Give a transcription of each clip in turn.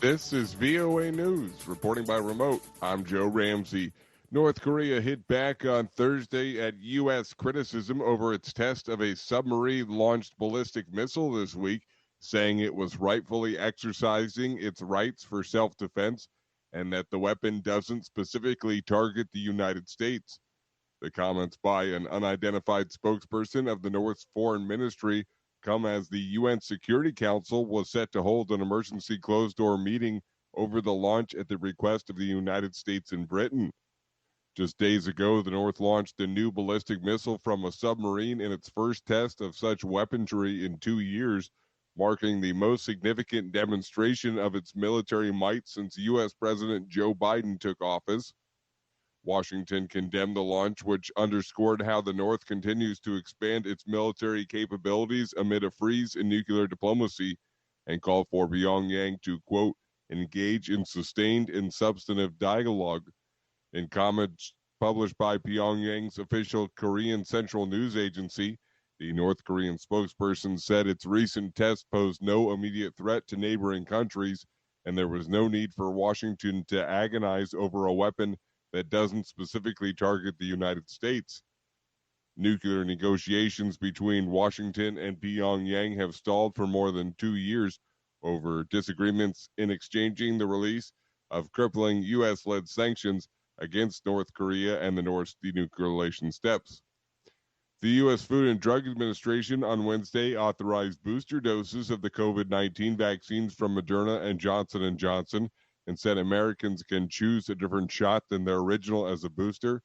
This is VOA News, reporting by remote. I'm Joe Ramsey. North Korea hit back on Thursday at U.S. criticism over its test of a submarine-launched ballistic missile this week, saying it was rightfully exercising its rights for self-defense and that the weapon doesn't specifically target the United States. The comments by an unidentified spokesperson of the North's foreign ministry come as the UN Security Council was set to hold an emergency closed-door meeting over the launch at the request of the United States and Britain. Just days ago, the North launched a new ballistic missile from a submarine in its first test of such weaponry in 2 years, marking the most significant demonstration of its military might since U.S. President Joe Biden took office. Washington condemned the launch, which underscored how the North continues to expand its military capabilities amid a freeze in nuclear diplomacy, and called for Pyongyang to, quote, engage in sustained and substantive dialogue. In comments published by Pyongyang's official Korean Central News Agency, the North Korean spokesperson said its recent test posed no immediate threat to neighboring countries, and there was no need for Washington to agonize over a weapon that doesn't specifically target the United States. Nuclear negotiations between Washington and Pyongyang have stalled for more than 2 years over disagreements in exchanging the release of crippling U.S.-led sanctions against North Korea and the North's denuclearization steps. The U.S. Food and Drug Administration on Wednesday authorized booster doses of the COVID-19 vaccines from Moderna and Johnson & Johnson, and said Americans can choose a different shot than their original as a booster.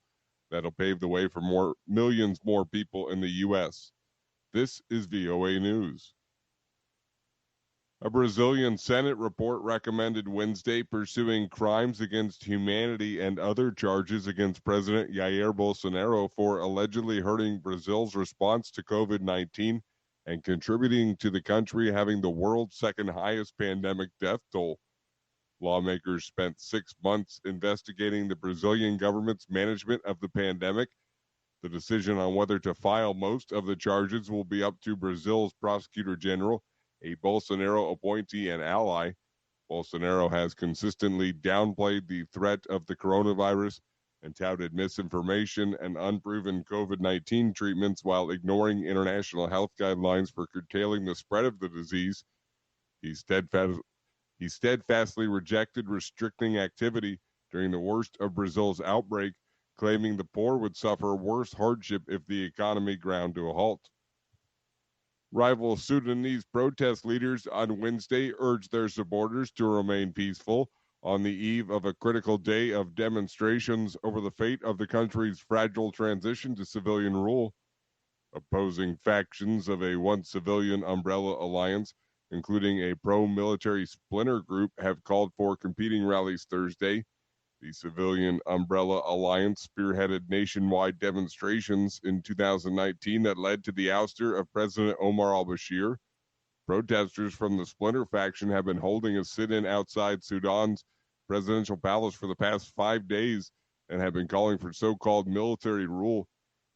That'll pave the way for millions more people in the U.S. This is VOA News. A Brazilian Senate report recommended Wednesday pursuing crimes against humanity and other charges against President Jair Bolsonaro for allegedly hurting Brazil's response to COVID-19 and contributing to the country having the world's second highest pandemic death toll. Lawmakers spent 6 months investigating the Brazilian government's management of the pandemic. The decision on whether to file most of the charges will be up to Brazil's prosecutor general, a Bolsonaro appointee and ally. Bolsonaro has consistently downplayed the threat of the coronavirus and touted misinformation and unproven COVID-19 treatments while ignoring international health guidelines for curtailing the spread of the disease. He steadfastly rejected restricting activity during the worst of Brazil's outbreak, claiming the poor would suffer worse hardship if the economy ground to a halt. Rival Sudanese protest leaders on Wednesday urged their supporters to remain peaceful on the eve of a critical day of demonstrations over the fate of the country's fragile transition to civilian rule. Opposing factions of a once civilian umbrella alliance, including a pro-military splinter group, have called for competing rallies Thursday. The Civilian Umbrella Alliance spearheaded nationwide demonstrations in 2019 that led to the ouster of President Omar al-Bashir. Protesters from the splinter faction have been holding a sit-in outside Sudan's presidential palace for the past 5 days and have been calling for so-called military rule.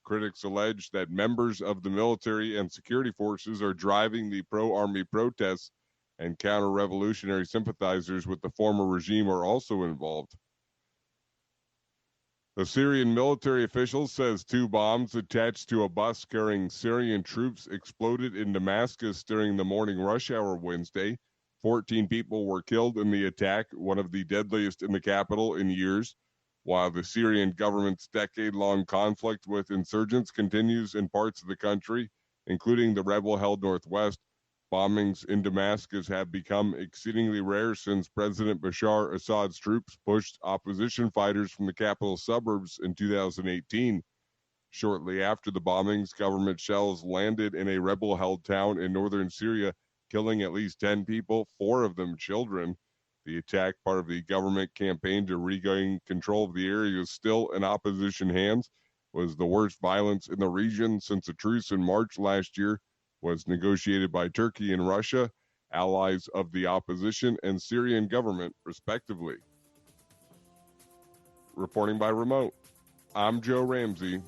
Critics allege that members of the military and security forces are driving the pro-army protests, and counter-revolutionary sympathizers with the former regime are also involved. The Syrian military official says 2 bombs attached to a bus carrying Syrian troops exploded in Damascus during the morning rush hour Wednesday. 14 people were killed in the attack, one of the deadliest in the capital in years. While the Syrian government's decade-long conflict with insurgents continues in parts of the country, including the rebel-held Northwest, bombings in Damascus have become exceedingly rare since President Bashar Assad's troops pushed opposition fighters from the capital suburbs in 2018. Shortly after the bombings, government shells landed in a rebel-held town in northern Syria, killing at least 10 people, 4 of them children. The attack, part of the government campaign to regain control of the area, is still in opposition hands, was the worst violence in the region since a truce in March last year was negotiated by Turkey and Russia, allies of the opposition and Syrian government, respectively. Reporting by remote, I'm Joe Ramsey.